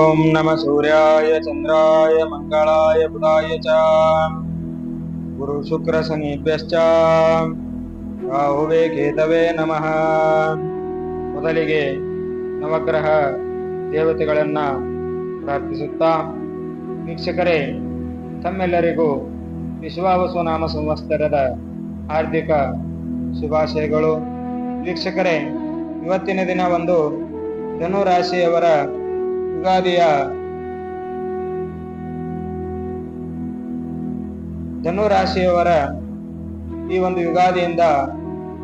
ಓಂ ನಮಃ ಸೂರ್ಯಾಯ ಚಂದ್ರಾಯ ಮಂಗಳಾಯ ಬುಧಾಯ ಚ ಗುರು ಶುಕ್ರ ಶನಿಭ್ಯಶ್ಚ ರಾಹುವೇ ಕೇತವೇ ನಮಃ. ಮೊದಲಿಗೆ ನವಗ್ರಹ ದೇವತೆಗಳನ್ನ ಪ್ರಾರ್ಥಿಸುತ್ತಾ, ವೀಕ್ಷಕರೇ ತಮ್ಮೆಲ್ಲರಿಗೂ ವಿಶ್ವಾವಸು ನಾಮ ಸಂವತ್ಸರದ ಹಾರ್ದಿಕ ಶುಭಾಶಯಗಳು. ವೀಕ್ಷಕರೇ, ಇವತ್ತಿನ ದಿನ ಒಂದು ಧನು ರಾಶಿಯವರ ಈ ಒಂದು ಯುಗಾದಿಯಿಂದ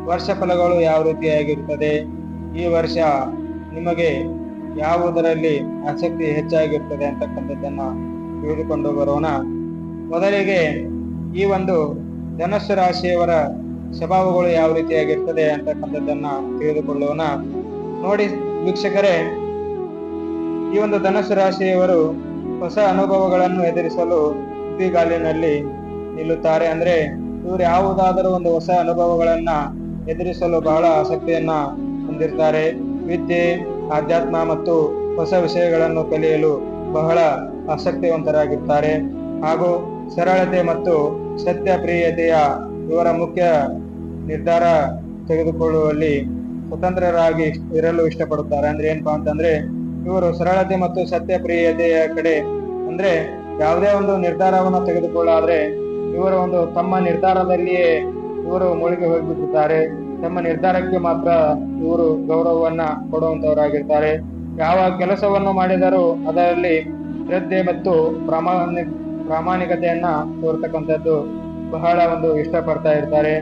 ವರ್ಷ ಫಲಗಳು ಯಾವ ರೀತಿಯಾಗಿರುತ್ತದೆ, ಈ ವರ್ಷ ನಿಮಗೆ ಯಾವುದರಲ್ಲಿ ಆಸಕ್ತಿ ಹೆಚ್ಚಾಗಿರುತ್ತದೆ ಅಂತಕ್ಕಂಥದ್ದನ್ನ ತಿಳಿದುಕೊಂಡು ಬರೋಣ. ಮೊದಲಿಗೆ ಈ ಒಂದು ಧನುಸ್ಸು ರಾಶಿಯವರ ಸ್ವಭಾವಗಳು ಯಾವ ರೀತಿಯಾಗಿರ್ತದೆ ಅಂತಕ್ಕಂಥದ್ದನ್ನ ತಿಳಿದುಕೊಳ್ಳೋಣ. ನೋಡಿ ವೀಕ್ಷಕರೇ, ಈ ಒಂದು ಧನುಸ್ಸು ರಾಶಿಯವರು ಹೊಸ ಅನುಭವಗಳನ್ನು ಎದುರಿಸಲು ತುದಿಗಾಲಿನಲ್ಲಿ ನಿಲ್ಲುತ್ತಾರೆ. ಅಂದ್ರೆ ಇವರು ಯಾವುದಾದರೂ ಒಂದು ಹೊಸ ಅನುಭವಗಳನ್ನ ಎದುರಿಸಲು ಬಹಳ ಆಸಕ್ತಿಯನ್ನ ಹೊಂದಿರ್ತಾರೆ. ವಿದ್ಯೆ, ಆಧ್ಯಾತ್ಮ ಮತ್ತು ಹೊಸ ವಿಷಯಗಳನ್ನು ಕಲಿಯಲು ಬಹಳ ಆಸಕ್ತಿವಂತರಾಗಿರ್ತಾರೆ. ಹಾಗೂ ಸರಳತೆ ಮತ್ತು ಸತ್ಯಪ್ರಿಯತೆಯ ಇವರ ಮುಖ್ಯ ನಿರ್ಧಾರ ತೆಗೆದುಕೊಳ್ಳುವಲ್ಲಿ ಸ್ವತಂತ್ರರಾಗಿ ಇರಲು ಇಷ್ಟಪಡುತ್ತಾರೆ. ಅಂದ್ರೆ ಏನಪ್ಪಾ ಅಂತಂದ್ರೆ, ಇವರು ಸರಳತೆ ಮತ್ತು ಸತ್ಯಪ್ರಿಯತೆಯ ಕಡೆ, ಅಂದ್ರೆ ಯಾವುದೇ ಒಂದು ನಿರ್ಧಾರವನ್ನು ತೆಗೆದುಕೊಳ್ಳಾದ್ರೆ ಇವರು ಒಂದು ತಮ್ಮ ನಿರ್ಧಾರದಲ್ಲಿಯೇ ಇವರು ಮುಳುಗಿ ಹೋಗಿಬಿಟ್ಟಿರ್ತಾರೆ. ತಮ್ಮ ನಿರ್ಧಾರಕ್ಕೆ ಮಾತ್ರ ಇವರು ಗೌರವವನ್ನ ಕೊಡುವಂತವರಾಗಿರ್ತಾರೆ. ಯಾವ ಕೆಲಸವನ್ನು ಮಾಡಿದರೂ ಅದರಲ್ಲಿ ಶ್ರದ್ಧೆ ಮತ್ತು ಪ್ರಾಮಾಣಿಕತೆಯನ್ನ ತೋರ್ತಕ್ಕಂಥದ್ದು ಬಹಳ ಒಂದು ಇಷ್ಟಪಡ್ತಾ ಇರ್ತಾರೆ.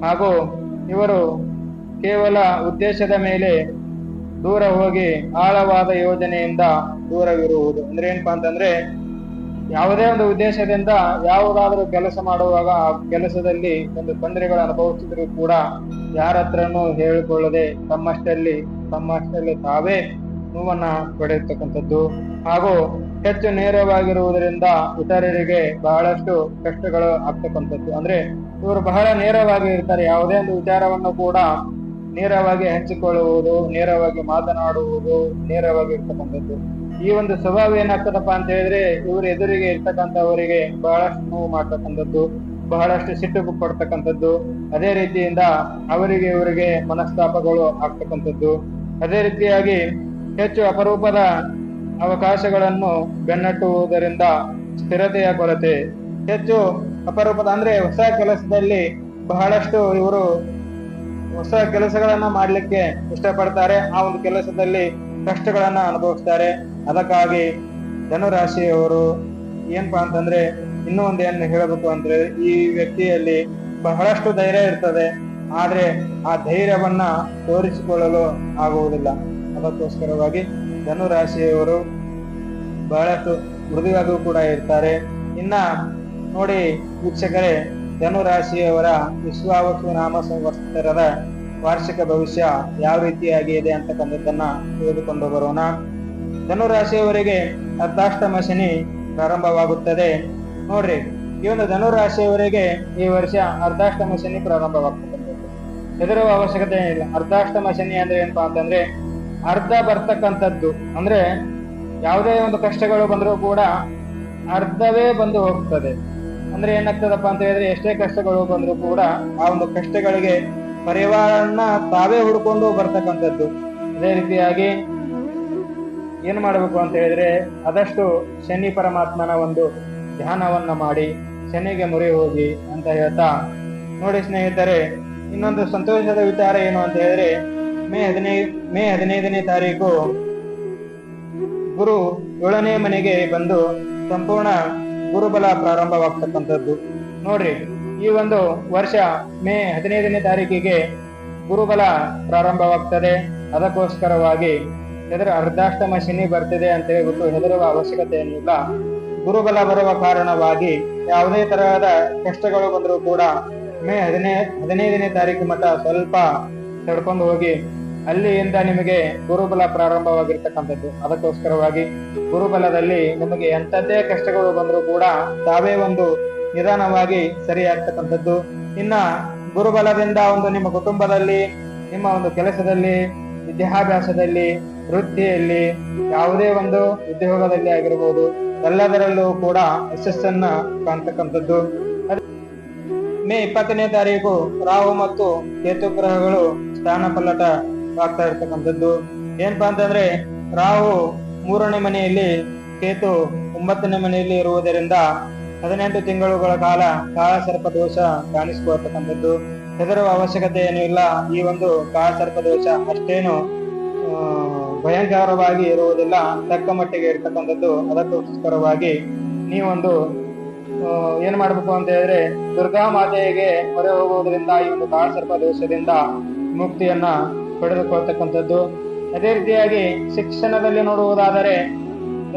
ಹಾಗೂ ಇವರು ಕೇವಲ ಉದ್ದೇಶದ ಮೇಲೆ ದೂರ ಹೋಗಿ ಆಳವಾದ ಯೋಜನೆಯಿಂದ ದೂರವಿರುವುದು. ಅಂದ್ರೆ ಏನಪ್ಪಾ ಅಂತಂದ್ರೆ, ಯಾವುದೇ ಒಂದು ಉದ್ದೇಶದಿಂದ ಯಾವುದಾದ್ರೂ ಕೆಲಸ ಮಾಡುವಾಗ ಆ ಕೆಲಸದಲ್ಲಿ ಒಂದು ತೊಂದರೆಗಳು ಅನುಭವಿಸಿದ್ರು ಕೂಡ ಯಾರ ಹತ್ರನೂ ಹೇಳಿಕೊಳ್ಳದೆ ತಮ್ಮಷ್ಟಲ್ಲಿ ತಾವೇ ನೋವನ್ನ ಪಡೆಯತಕ್ಕಂಥದ್ದು. ಹಾಗೂ ಹೆಚ್ಚು ನೇರವಾಗಿರುವುದರಿಂದ ಇತರರಿಗೆ ಬಹಳಷ್ಟು ಕಷ್ಟಗಳು ಆಗ್ತಕ್ಕಂಥದ್ದು. ಅಂದ್ರೆ ಇವರು ಬಹಳ ನೇರವಾಗಿ ಇರ್ತಾರೆ. ಯಾವುದೇ ಒಂದು ವಿಚಾರವನ್ನು ಕೂಡ ನೇರವಾಗಿ ಹಂಚಿಕೊಳ್ಳುವುದು, ನೇರವಾಗಿ ಮಾತನಾಡುವುದು, ನೇರವಾಗಿ ಇರ್ತಕ್ಕಂಥದ್ದು. ಈ ಒಂದು ಸ್ವಭಾವ ಏನಾಗ್ತದಪ್ಪ ಅಂತ ಹೇಳಿದ್ರೆ, ಇವರು ಎದುರಿಗೆ ಇರ್ತಕ್ಕಂಥವರಿಗೆ ಬಹಳಷ್ಟು ನೋವು ಮಾಡ್ತಕ್ಕಂಥದ್ದು, ಬಹಳಷ್ಟು ಸಿಟ್ಟು ಕೊಡ್ತಕ್ಕಂಥದ್ದು. ಅದೇ ರೀತಿಯಿಂದ ಇವರಿಗೆ ಮನಸ್ತಾಪಗಳು ಆಗ್ತಕ್ಕಂಥದ್ದು. ಅದೇ ರೀತಿಯಾಗಿ ಹೆಚ್ಚು ಅಪರೂಪದ ಅವಕಾಶಗಳನ್ನು ಬೆನ್ನಟ್ಟುವುದರಿಂದ ಸ್ಥಿರತೆಯ ಕೊರತೆ, ಹೆಚ್ಚು ಅಪರೂಪದ ಅಂದ್ರೆ ಹೊಸ ಕೆಲಸದಲ್ಲಿ ಬಹಳಷ್ಟು ಇವರು ಹೊಸ ಕೆಲಸಗಳನ್ನ ಮಾಡ್ಲಿಕ್ಕೆ ಇಷ್ಟಪಡ್ತಾರೆ. ಆ ಒಂದು ಕೆಲಸದಲ್ಲಿ ಕಷ್ಟಗಳನ್ನ ಅನುಭವಿಸ್ತಾರೆ. ಅದಕ್ಕಾಗಿ ಧನುರಾಶಿಯವರು ಏನಪ್ಪಾ ಅಂತಂದ್ರೆ, ಇನ್ನೂ ಒಂದು ಏನು ಹೇಳಬೇಕು ಅಂದ್ರೆ, ಈ ವ್ಯಕ್ತಿಯಲ್ಲಿ ಬಹಳಷ್ಟು ಧೈರ್ಯ ಇರ್ತದೆ, ಆದ್ರೆ ಆ ಧೈರ್ಯವನ್ನ ತೋರಿಸಿಕೊಳ್ಳಲು ಆಗುವುದಿಲ್ಲ. ಅದಕ್ಕೋಸ್ಕರವಾಗಿ ಧನುರಾಶಿಯವರು ಬಹಳಷ್ಟು ಮೃದುವಾಗೂ ಕೂಡ ಇರ್ತಾರೆ. ಇನ್ನ ನೋಡಿ ವೀಕ್ಷಕರೇ, ಧನುರಾಶಿಯವರ ವಿಶ್ವಾವಸು ನಾಮ ಸಂವತ್ಸರದ ವಾರ್ಷಿಕ ಭವಿಷ್ಯ ಯಾವ ರೀತಿಯಾಗಿ ಇದೆ ಅಂತಕ್ಕಂಥದ್ದನ್ನ ತಿಳಿದುಕೊಂಡು ಬರೋಣ. ಧನುರಾಶಿಯವರಿಗೆ ಅರ್ಧಾಷ್ಟಮ ಶನಿ ಪ್ರಾರಂಭವಾಗುತ್ತದೆ. ನೋಡ್ರಿ, ಈ ಒಂದು ಧನುರಾಶಿಯವರಿಗೆ ಈ ವರ್ಷ ಅರ್ಧಾಷ್ಟಮ ಶನಿ ಪ್ರಾರಂಭವಾಗ್ತಕ್ಕಂಥದ್ದು. ಹೆದರುವ ಅವಶ್ಯಕತೆ ಏನಿಲ್ಲ. ಅರ್ಧಾಷ್ಟಮ ಶನಿ ಅಂದ್ರೆ ಏನಪ್ಪಾ ಅಂತಂದ್ರೆ, ಅರ್ಧ ಬರ್ತಕ್ಕಂಥದ್ದು. ಅಂದ್ರೆ ಯಾವುದೇ ಒಂದು ಕಷ್ಟಗಳು ಬಂದರೂ ಕೂಡ ಅರ್ಧವೇ ಬಂದು ಹೋಗ್ತದೆ. ಅಂದ್ರೆ ಏನಾಗ್ತದಪ್ಪ ಅಂತ ಹೇಳಿದ್ರೆ, ಎಷ್ಟೇ ಕಷ್ಟಗಳು ಬಂದರೂ ಕೂಡ ಆ ಒಂದು ಕಷ್ಟಗಳಿಗೆ ಪರಿವಾರನ್ನ ತಾವೇ ಹುಡ್ಕೊಂಡು ಬರ್ತಕ್ಕಂಥದ್ದು. ಅದೇ ರೀತಿಯಾಗಿ ಏನ್ ಮಾಡ್ಬೇಕು ಅಂತ ಹೇಳಿದ್ರೆ, ಆದಷ್ಟು ಶನಿ ಪರಮಾತ್ಮನ ಒಂದು ಧ್ಯಾನವನ್ನ ಮಾಡಿ ಶನಿಗೆ ಮೊರೆ ಹೋಗಿ ಅಂತ ಹೇಳ್ತಾ, ನೋಡಿ ಸ್ನೇಹಿತರೆ, ಇನ್ನೊಂದು ಸಂತೋಷದ ವಿಚಾರ ಏನು ಅಂತ ಹೇಳಿದ್ರೆ, ಮೇ 15ನೇ ತಾರೀಕು ಗುರು 7ನೇ ಮನೆಗೆ ಬಂದು ಸಂಪೂರ್ಣ ಗುರುಬಲ ಪ್ರಾರಂಭವಾಗ್ತಕ್ಕಂಥದ್ದು. ನೋಡ್ರಿ, ಈ ಒಂದು ವರ್ಷ ಮೇ 15ನೇ ತಾರೀಕಿಗೆ ಗುರುಬಲ ಪ್ರಾರಂಭವಾಗ್ತದೆ. ಅದಕ್ಕೋಸ್ಕರವಾಗಿ ಅರ್ಧಾಷ್ಟಮ ಶನಿ ಬರ್ತಿದೆ ಅಂತ ಹೇಳ್ಬಿಟ್ಟು ಹೆದರುವ ಅವಶ್ಯಕತೆ ಏನಿಲ್ಲ. ಗುರುಬಲ ಬರುವ ಕಾರಣವಾಗಿ ಯಾವುದೇ ತರಹದ ಕಷ್ಟಗಳು ಬಂದರೂ ಕೂಡ ಮೇ 15ನೇ ತಾರೀಕು ಮಟ್ಟ ಸ್ವಲ್ಪ ತಡ್ಕೊಂಡು ಹೋಗಿ ಅಲ್ಲಿಯಿಂದ ನಿಮಗೆ ಗುರುಬಲ ಪ್ರಾರಂಭವಾಗಿರ್ತಕ್ಕಂಥದ್ದು. ಅದಕ್ಕೋಸ್ಕರವಾಗಿ ಗುರುಬಲದಲ್ಲಿ ನಿಮಗೆ ಎಂಥದ್ದೇ ಕಷ್ಟಗಳು ಬಂದರೂ ಕೂಡ ತಾವೇ ಒಂದು ನಿಧಾನವಾಗಿ ಸರಿಯಾಗ್ತಕ್ಕಂಥದ್ದು. ಇನ್ನ ಗುರುಬಲದಿಂದ ಒಂದು ನಿಮ್ಮ ಕುಟುಂಬದಲ್ಲಿ, ನಿಮ್ಮ ಒಂದು ಕೆಲಸದಲ್ಲಿ, ವಿದ್ಯಾಭ್ಯಾಸದಲ್ಲಿ, ವೃತ್ತಿಯಲ್ಲಿ, ಯಾವುದೇ ಒಂದು ಉದ್ಯೋಗದಲ್ಲಿ ಆಗಿರ್ಬೋದು, ಎಲ್ಲದರಲ್ಲೂ ಕೂಡ ಯಶಸ್ಸನ್ನ ಕಾಣ್ತಕ್ಕಂಥದ್ದು. ಮೇ 20ನೇ ತಾರೀಕು ರಾಹು ಮತ್ತು ಕೇತು ಗ್ರಹಗಳು ಸ್ಥಾನ ಪಲ್ಲಟವಾಗ್ತಾ ಇರ್ತಕ್ಕಂಥದ್ದು. ಏನಪ್ಪಾ ಅಂತಂದ್ರೆ ರಾಹು 3ನೇ ಮನೆಯಲ್ಲಿ, ಕೇತು 9ನೇ ಮನೆಯಲ್ಲಿ ಇರುವುದರಿಂದ 18 ತಿಂಗಳುಗಳ ಕಾಲ ಕಾಳಸರ್ಪ ದೋಷ ಕಾಣಿಸಿಕೊಳ್ತಕ್ಕಂಥದ್ದು. ಹೆದರುವ ಅವಶ್ಯಕತೆ ಏನೂ ಇಲ್ಲ. ಈ ಒಂದು ಕಾಳಸರ್ಪ ದೋಷ ಅಷ್ಟೇನು ಭಯಂಕರವಾಗಿ ಇರುವುದಿಲ್ಲ, ತಕ್ಕ ಮಟ್ಟಿಗೆ ಇರ್ತಕ್ಕಂಥದ್ದು. ಅದಕ್ಕೋಸ್ಕರವಾಗಿ ನೀವೊಂದು ಏನ್ ಮಾಡ್ಬೇಕು ಅಂತ ಹೇಳಿದ್ರೆ, ದುರ್ಗಾ ಮಾತೆಗೆ ಮೊರೆ ಹೋಗುವುದರಿಂದ ಈ ಒಂದು ಕಾಳಸರ್ಪ ದೋಷದಿಂದ ಮುಕ್ತಿಯನ್ನ ಪಡೆದುಕೊಳ್ತಕ್ಕಂಥದ್ದು. ಅದೇ ರೀತಿಯಾಗಿ ಶಿಕ್ಷಣದಲ್ಲಿ ನೋಡುವುದಾದರೆ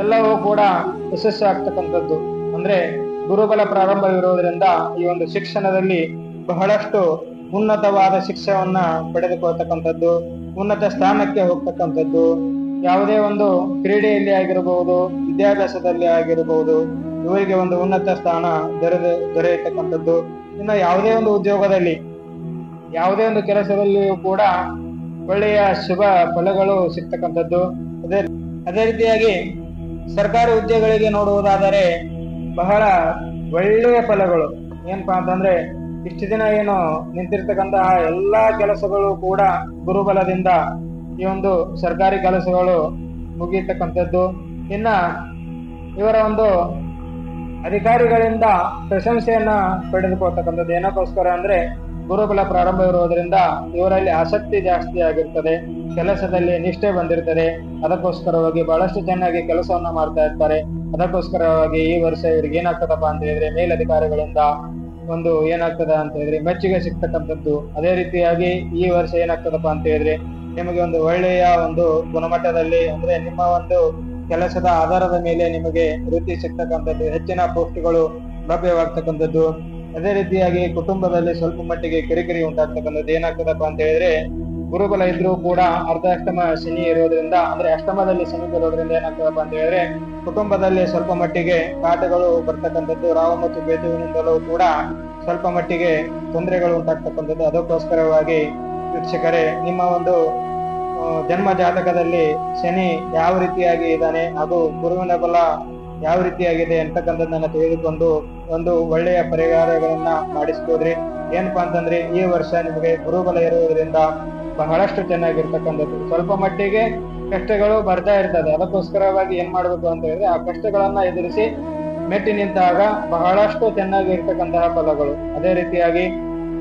ಎಲ್ಲವೂ ಕೂಡ ಯಶಸ್ಸು ಆಗ್ತಕ್ಕಂಥದ್ದು. ಅಂದ್ರೆ ಗುರುಬಲ ಪ್ರಾರಂಭವಿರುವುದರಿಂದ ಈ ಒಂದು ಶಿಕ್ಷಣದಲ್ಲಿ ಬಹಳಷ್ಟು ಉನ್ನತವಾದ ಶಿಕ್ಷಣವನ್ನ ಪಡೆದುಕೊಳ್ತಕ್ಕಂಥದ್ದು, ಉನ್ನತ ಸ್ಥಾನಕ್ಕೆ ಹೋಗ್ತಕ್ಕಂಥದ್ದು. ಯಾವುದೇ ಒಂದು ಕ್ರೀಡೆಯಲ್ಲಿ ಆಗಿರಬಹುದು, ವಿದ್ಯಾಭ್ಯಾಸದಲ್ಲಿ ಆಗಿರಬಹುದು, ಇವರಿಗೆ ಒಂದು ಉನ್ನತ ಸ್ಥಾನ ದೊರೆಯತಕ್ಕಂಥದ್ದು. ಇನ್ನು ಯಾವುದೇ ಒಂದು ಉದ್ಯೋಗದಲ್ಲಿ, ಯಾವುದೇ ಒಂದು ಕೆಲಸದಲ್ಲಿಯೂ ಕೂಡ ಒಳ್ಳೆಯ ಶುಭ ಫಲಗಳು ಸಿಗ್ತಕ್ಕಂಥದ್ದು. ಅದೇ ರೀತಿಯಾಗಿ ಸರ್ಕಾರಿ ಹುದ್ದೆಗಳಿಗೆ ನೋಡುವುದಾದರೆ ಬಹಳ ಒಳ್ಳೆಯ ಫಲಗಳು. ಏನಪ್ಪಾ ಅಂತಂದ್ರೆ ಇಷ್ಟು ದಿನ ಏನು ನಿಂತಿರ್ತಕ್ಕಂತಹ ಎಲ್ಲಾ ಕೆಲಸಗಳು ಕೂಡ ಗುರುಬಲದಿಂದ ಈ ಒಂದು ಸರ್ಕಾರಿ ಕೆಲಸಗಳು ಮುಗಿಯತಕ್ಕಂಥದ್ದು. ಇನ್ನ ಇವರ ಒಂದು ಅಧಿಕಾರಿಗಳಿಂದ ಪ್ರಶಂಸೆಯನ್ನ ಪಡೆದುಕೊಳ್ತಕ್ಕಂಥದ್ದು. ಏನಕ್ಕೋಸ್ಕರ ಅಂದ್ರೆ ಗುರುಬಲ ಪ್ರಾರಂಭ ಇರುವುದರಿಂದ ಇವರಲ್ಲಿ ಆಸಕ್ತಿ ಜಾಸ್ತಿ ಆಗಿರ್ತದೆ, ಕೆಲಸದಲ್ಲಿ ನಿಷ್ಠೆ ಬಂದಿರ್ತದೆ. ಅದಕ್ಕೋಸ್ಕರವಾಗಿ ಬಹಳಷ್ಟು ಚೆನ್ನಾಗಿ ಕೆಲಸವನ್ನ ಮಾಡ್ತಾ ಇರ್ತಾರೆ. ಅದಕ್ಕೋಸ್ಕರವಾಗಿ ಈ ವರ್ಷ ಇವ್ರಿಗೆ ಏನಾಗ್ತದಪ್ಪ ಅಂತ ಹೇಳಿದ್ರೆ ಮೇಲಧಿಕಾರಿಗಳಿಂದ ಒಂದು ಏನಾಗ್ತದ ಅಂತ ಹೇಳಿದ್ರೆ ಮೆಚ್ಚುಗೆ ಸಿಗ್ತಕ್ಕಂಥದ್ದು. ಅದೇ ರೀತಿಯಾಗಿ ಈ ವರ್ಷ ಏನಾಗ್ತದಪ್ಪ ಅಂತ ಹೇಳಿದ್ರೆ ನಿಮಗೆ ಒಂದು ಒಳ್ಳೆಯ ಒಂದು ಗುಣಮಟ್ಟದಲ್ಲಿ, ಅಂದ್ರೆ ನಿಮ್ಮ ಒಂದು ಕೆಲಸದ ಆಧಾರದ ಮೇಲೆ ನಿಮಗೆ ವೃತ್ತಿ ಸಿಗ್ತಕ್ಕಂಥದ್ದು, ಹೆಚ್ಚಿನ ಪೋಸ್ಟ್ಗಳು ಲಭ್ಯವಾಗ್ತಕ್ಕಂಥದ್ದು. ಅದೇ ರೀತಿಯಾಗಿ ಕುಟುಂಬದಲ್ಲಿ ಸ್ವಲ್ಪ ಮಟ್ಟಿಗೆ ಕಿರಿಕಿರಿ ಉಂಟಾಗ್ತಕ್ಕಂಥದ್ದು. ಏನಾಗ್ತದಪ್ಪ ಅಂತ ಹೇಳಿದ್ರೆ ಗುರುಬಲ ಇದ್ರೂ ಕೂಡ ಅರ್ಧಾಷ್ಟಮ ಶನಿ ಇರೋದ್ರಿಂದ, ಅಂದ್ರೆ ಅಷ್ಟಮದಲ್ಲಿ ಶನಿ ಬರೋದ್ರಿಂದ ಏನಾಗ್ತದಪ್ಪ ಅಂತ ಹೇಳಿದ್ರೆ ಕುಟುಂಬದಲ್ಲಿ ಸ್ವಲ್ಪ ಮಟ್ಟಿಗೆ ಕಾಟಗಳು ಬರ್ತಕ್ಕಂಥದ್ದು. ರಾಹು ಮತ್ತು ಕೇತುವಿನಿಂದಲೂ ಕೂಡ ಸ್ವಲ್ಪ ಮಟ್ಟಿಗೆ ತೊಂದರೆಗಳು ಉಂಟಾಗ್ತಕ್ಕಂಥದ್ದು. ಅದಕ್ಕೋಸ್ಕರವಾಗಿ ವೀಕ್ಷಕರೇ, ನಿಮ್ಮ ಒಂದು ಜನ್ಮ ಜಾತಕದಲ್ಲಿ ಶನಿ ಯಾವ ರೀತಿಯಾಗಿ ಇದ್ದಾನೆ, ಹಾಗೂ ಗುರುವಿನ ಬಲ ಯಾವ ರೀತಿಯಾಗಿದೆ ಅಂತಕ್ಕಂಥದ್ದನ್ನ ತಿಳಿದುಕೊಂಡು ಒಂದು ಒಳ್ಳೆಯ ಪರಿಹಾರಗಳನ್ನ ಮಾಡಿಸ್ಬೋದ್ರಿ. ಏನಪ್ಪಾ ಅಂತಂದ್ರೆ ಈ ವರ್ಷ ನಿಮಗೆ ಗುರುಬಲ ಇರುವುದರಿಂದ ಬಹಳಷ್ಟು ಚೆನ್ನಾಗಿರ್ತಕ್ಕಂಥದ್ದು. ಸ್ವಲ್ಪ ಮಟ್ಟಿಗೆ ಕಷ್ಟಗಳು ಬರ್ತಾ ಇರ್ತದೆ. ಅದಕ್ಕೋಸ್ಕರವಾಗಿ ಏನ್ ಮಾಡ್ಬೇಕು ಅಂತ ಹೇಳಿದ್ರೆ ಆ ಕಷ್ಟಗಳನ್ನ ಎದುರಿಸಿ ಮೆಟ್ಟಿ ನಿಂತಾಗ ಬಹಳಷ್ಟು ಚೆನ್ನಾಗಿರ್ತಕ್ಕಂತಹ ಫಲಗಳು. ಅದೇ ರೀತಿಯಾಗಿ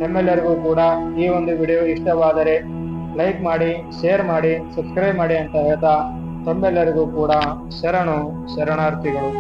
ನಿಮ್ಮೆಲ್ಲರಿಗೂ ಕೂಡ ಈ ಒಂದು ವಿಡಿಯೋ ಇಷ್ಟವಾದರೆ ಲೈಕ್ ಮಾಡಿ, ಶೇರ್ ಮಾಡಿ, ಸಬ್ಸ್ಕ್ರೈಬ್ ಮಾಡಿ ಅಂತ ಹೇಳ್ತಾ ತಮ್ಮೆಲ್ಲರಿಗೂ ಕೂಡ ಶರಣಾರ್ಥಿಗಳು.